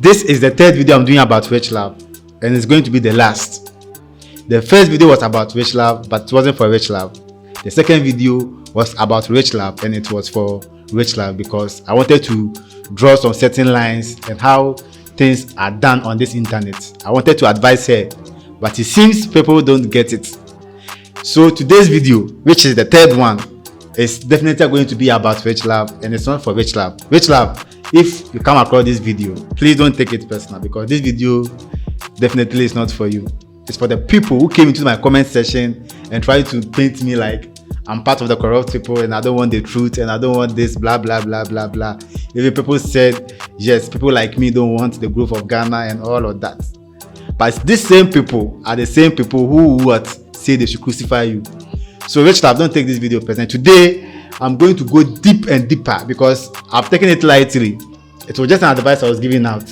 This is the third video I'm doing about Rich Love, and it's going to be the last. The first video was about Rich Love, but it wasn't for Rich Love. The second video was about Rich Love, and it was for Rich Love because I wanted to draw some certain lines and how things are done on this internet. I wanted to advise her, but it seems people don't get it. So today's video, which is the third one, is definitely going to be about Rich Love, and it's not for Rich Love. Rich Love, if you come across this video, please don't take it personal because this video definitely is not for you. It's for the people who came into my comment section and tried to paint me like I'm part of the corrupt people and I don't want the truth and I don't want this blah blah blah blah blah. Even people said yes, people like me don't want the growth of Ghana and all of that. But these same people are the same people who say they should crucify you. So Rich Love, don't take this video personally. Today I'm going to go deep and deeper because I've taken it lightly. It was just an advice I was giving out.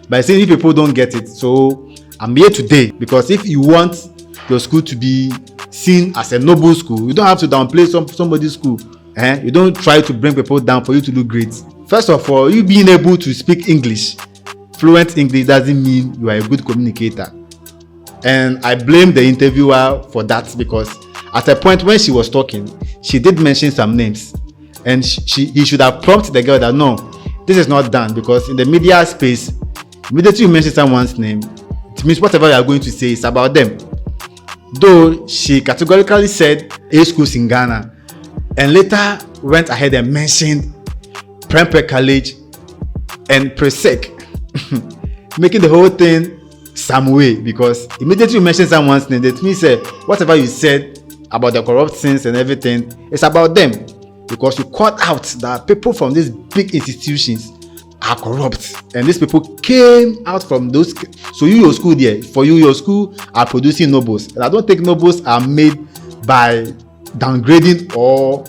But saying if people don't get it, so I'm here today because if you want your school to be seen as a noble school, you don't have to downplay somebody's school. You don't try to bring people down for you to look great. First of all, you being able to speak English, fluent English, doesn't mean you are a good communicator. And I blame the interviewer for that because at a point when she was talking, she did mention some names, and he should have prompted the girl that no, this is not done, because in the media space, immediately you mention someone's name, it means whatever you are going to say is about them. Though she categorically said 8 schools in Ghana, and later went ahead and mentioned PREMPEH College and PRESEC, making the whole thing some way, because immediately you mention someone's name, that means whatever you said about the corrupt things and everything, it's about them, because you caught out that people from these big institutions are corrupt, and these people came out from those. So your school there, for you, your school are producing nobles, and I don't think nobles are made by downgrading or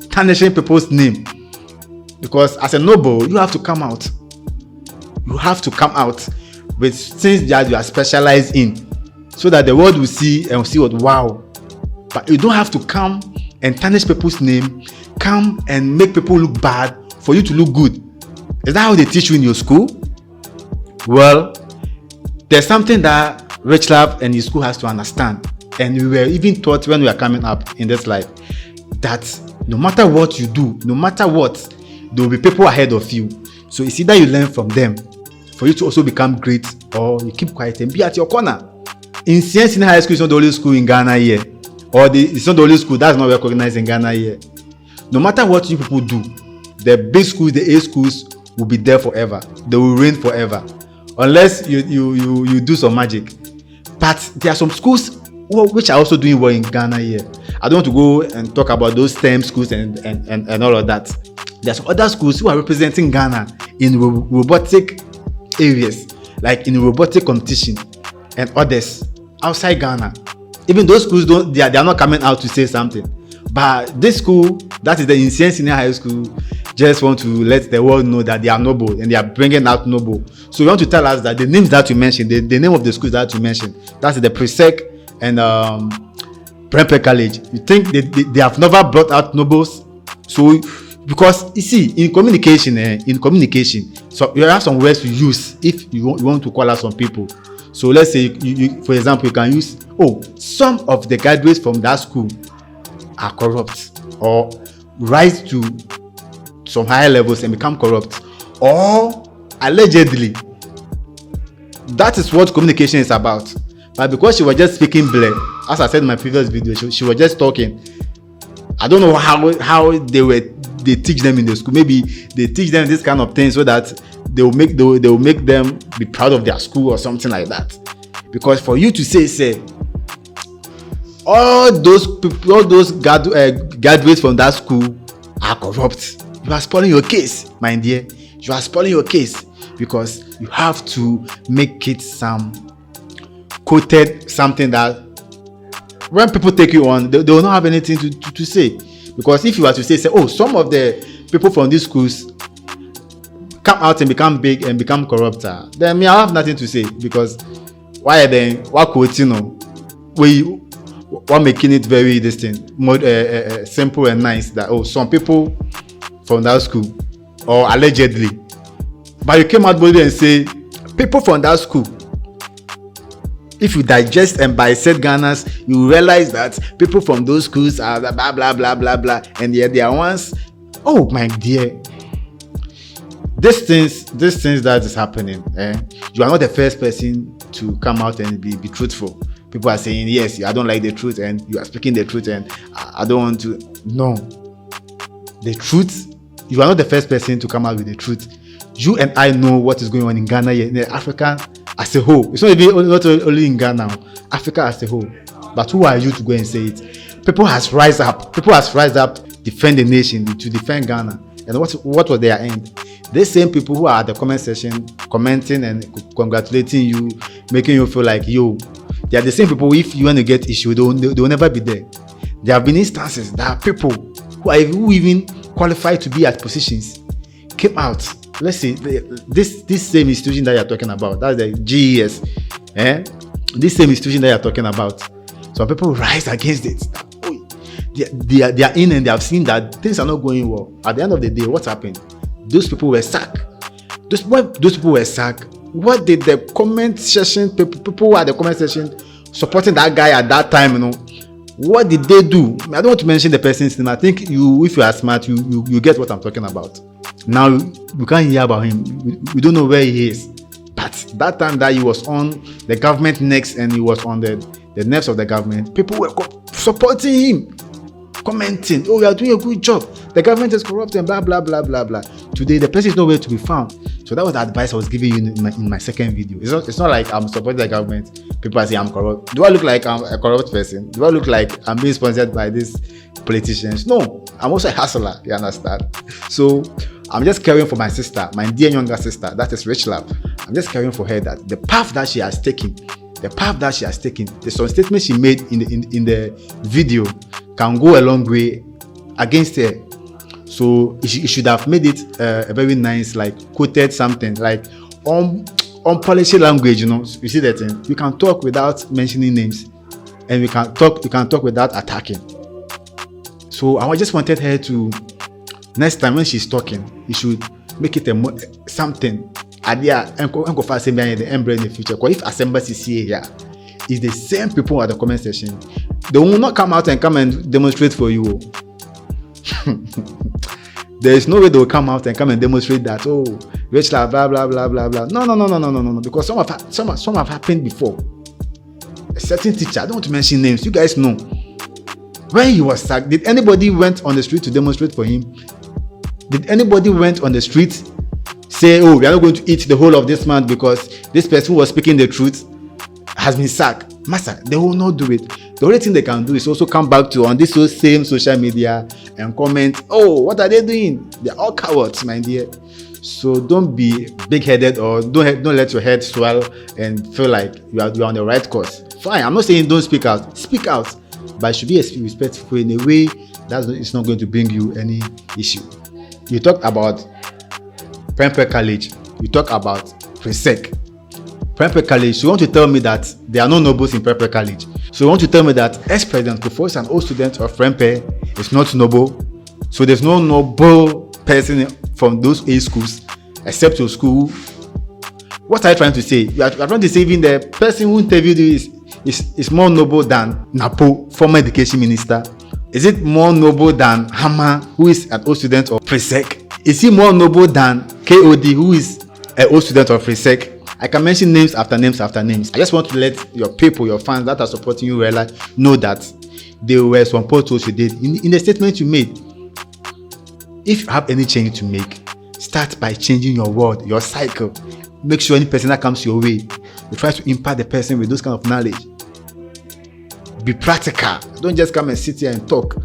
tarnishing people's name, because as a noble you have to come out. You have to come out with things that you are specialized in, so that the world will see and see what wow. But you don't have to come and tarnish people's name, come and make people look bad for you to look good. Is that how they teach you in your school? Well, there's something that Rich Love and his school has to understand, and we were even taught when we are coming up in this life, that no matter what you do, no matter what, there will be people ahead of you. So it's either you learn from them for you to also become great, or you keep quiet and be at your corner. In Senior High School is not the only school in Ghana here, or it's not the only school that's not recognized in Ghana here. No matter what you people do, the big schools, the A schools will be there forever. They will reign forever, unless you do some magic. But there are some schools which are also doing well in Ghana here. I don't want to go and talk about those STEM schools and all of that. There are some other schools who are representing Ghana in robotic areas, like in robotic competition, and others outside Ghana. Even those schools they are not coming out to say something. But this school, that is the Insane Senior High School, just want to let the world know that they are noble and they are bringing out noble. So you want to tell us that the names that you mentioned, the name of the schools that you mentioned, that's the PRESEC and PREMPEH College. You think they have never brought out nobles? So because you see, in communication, so you have some words to use if you want to call out some people. So let's say you for example, you can use, some of the graduates from that school are corrupt, or rise to some higher levels and become corrupt, or allegedly. That is what communication is about. But because she was just speaking blur, as I said in my previous video, she was just talking. I don't know how they teach them in the school. Maybe they teach them this kind of thing so that they will make them be proud of their school or something like that. Because for you to say all those people, all those graduates from that school are corrupt, you are spoiling your case, my dear. You are spoiling your case, because you have to make it quoted something that when people take you on, they will not have anything to say. Because if you were to say some of the people from these schools come out and become big and become corrupt, then I have nothing to say. Because why quoting, we're making it very distinct, more simple and nice, that some people from that school, or allegedly, but you came out boldly and say People from that school, if you digest and bisect Ghana's, you realize that people from those schools are blah blah blah blah blah, and yet they are ones. Oh my dear, these things that is happening. You are not the first person to come out and be truthful. People are saying, yes, I don't like the truth, and you are speaking the truth, and I don't want to. No, the truth. You are not the first person to come out with the truth. You and I know what is going on in Ghana, in Africa as a whole. It's not only in Ghana, Africa as a whole. But who are you to go and say it? People has rise up. People has rise up, defend the nation, to defend Ghana. And what was their end? These same people who are at the comment section, commenting and congratulating you, making you feel like, yo, they are the same people. If you want to get issue, they will never be there. There have been instances that people who even qualified to be at positions came out. Let's see, this same institution that you're talking about, that's the GES, this same institution that you're talking about, some people rise against it. They are in and they have seen that things are not going well. At the end of the day, what happened? Those people were sacked. Those people were sacked. What did the comment section, people who are the comment section supporting that guy at that time, you know, what did they do? I don't want to mention the person's name. I think if you are smart, you get what I'm talking about. Now we can't hear about him. We don't know where he is. But that time that he was on the government next and he was on the nerves of the government, people were supporting him, commenting, oh, you are doing a good job. The government is corrupt and blah blah blah blah blah. Today the person is nowhere to be found. So that was the advice I was giving you in my second video. It's not like I'm supporting the government. People are saying I'm corrupt. Do I look like I'm a corrupt person? Do I look like I'm being sponsored by these politicians? No, I'm also a hustler. You understand? So I'm just caring for my sister, my dear younger sister, that is Richlove. I'm just caring for her that the path that she has taken, there's some statement she made in the video can go a long way against her. So she should have made it a very nice, like quoted something like on policy language, you know. You see that thing? You can talk without mentioning names, and you can talk without attacking. So I just wanted her to, next time when she's talking, you should make it something idea and go for assembly in the future. Because if assembly is here, it's the same people at the comment section. They will not come out and demonstrate for you. There is no way they will come out and demonstrate that, oh, Richlove, blah blah blah blah blah. No. Because some have happened before. A certain teacher, I don't want to mention names. You guys know. When he was sacked, did anybody went on the street to demonstrate for him? Did anybody went on the street say, oh, we are not going to eat the whole of this month because this person who was speaking the truth has been sacked? Master, they will not do it. The only thing they can do is also come back to on this same social media and comment, oh, what are they doing? They're all cowards, my dear. So don't be big-headed, or don't let your head swell and feel like you are on the right course. Fine, I'm not saying don't speak out. Speak out, but it should be respectful in a way that it's not going to bring you any issue. You talked about PREMPEH College. You talk about PRESEC. PREMPEH College, so you want to tell me that there are no nobles in PREMPEH College? So you want to tell me that ex-president Kufuor is an old student of PREMPEH is not noble? So there's no noble person from those A schools except your school? What are you trying to say? You are trying to say even the person who interviewed you is more noble than Napo, former education minister? Is it more noble than Hama, who is an old student of PRESEC? Is he more noble than KOD, who is an old student of PRESEC? I can mention names after names after names. I just want to let your people, your fans that are supporting you, realize, know that there were some potholes you did in the statement you made. If you have any change to make, start by changing your word, your cycle. Make sure any person that comes your way, you try to impact the person with those kind of knowledge. Be practical. Don't just come and sit here and talk.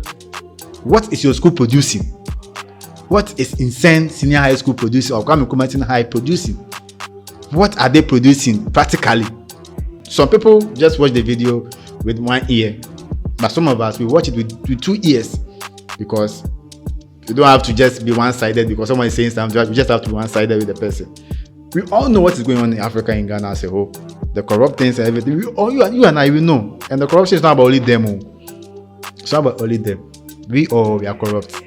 What is your school producing? What is Insane Senior High School producing, or Kwame Nkrumah High producing? What are they producing practically? Some people just watch the video with one ear, but some of us, we watch it with 2 ears, because you don't have to just be one-sided because someone is saying something. You just have to be one-sided with the person. We all know what is going on in Africa, in Ghana as a whole. The corrupt things and everything. You and I, we know. And the corruption is not about only them. It's not about only them. We are corrupt.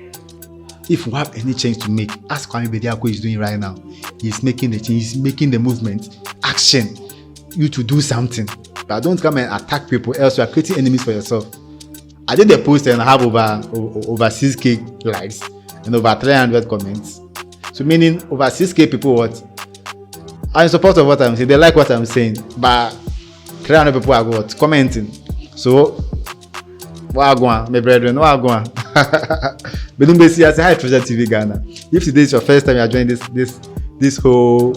If you have any change to make, ask Kwame Bediako is doing right now. He's making the change. He's making the movement. action you to do something, but don't come and attack people, else you are creating enemies for yourself. I did the post and I have over 6k likes and over 300 comments. So meaning over 6k people what are in support of what I'm saying. They like what I'm saying, but 300 people are what commenting. So what going, my brethren, what going? But don't be see as High Treasure TV Ghana. If today is your first time you are joining this whole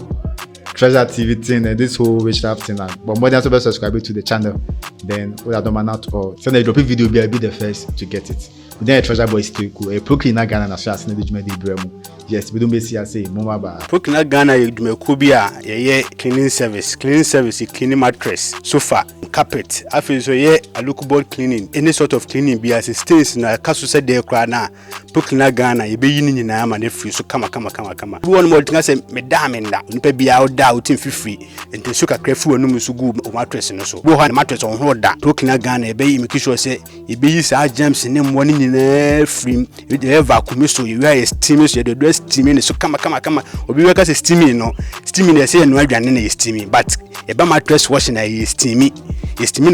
Treasure TV thing and this whole witchcraft thing, but more than subscribe to the channel, then we are not out or send a dropping video, be the first to get it. Then a Treasure Boy is still cool. A pro cleaner Ghana na so as na dejuma de bremu. Yes, we don't be see as say mama ba. Pro cleaner Ghana you do ko bia ye cleaning service, cleaning mattress, sofa, carpet. After so ye a local board cleaning, any sort of cleaning be as stains na kaso said de kra na. Pro cleaner Ghana ye be yin nyina ma na free so kama. We want more thing say me da me nda. Nipa bia o da o tin free. Enti so kakra fu anu musu gu o mattress no so. Bo ha mattress on ho da. Pro cleaner Ghana ye be yi make sure say ye be yi sa gems ne mo ni free you dey vacuum so you wear steaming so you dey do steaming so kama obi we ka say steaming no steaming dey say no adwane na steaming but e ba mattress washing na steaming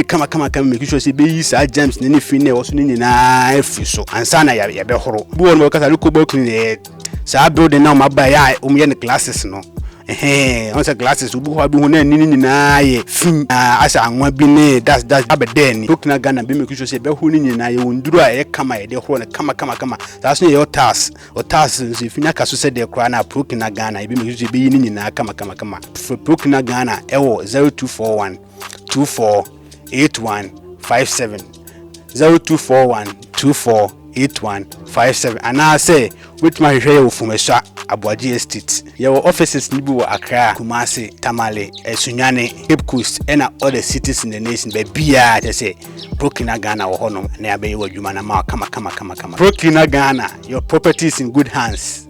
kama make sure say be use gems ne free na so ni na free so ansa na ya be horo bu won we ka say local clean sa building na ma ba ya o me classes no on say glasses ubu ho bi ho na ni na ye fin asa anwa bi ne that's abeden Brooklyn Ghana be make sure say be ho ni na ye wonduru a ye kama ye de ho na kama that's no your task or task if fina ka so say de kra na Brooklyn Ghana be make sure be ni na kama for Brooklyn Ghana ewo 0241 248157 0241 248157 and I say with my hair from a shop Abuaji Estate. Your offices nibu wa Accra, Kumasi, Tamale, Sunyane, Cape Coast, and other cities in the nation. Be bia they say Brooklyn Ghana or Honum, nearby you man kama. Brooklyn Ghana, your property is in good hands.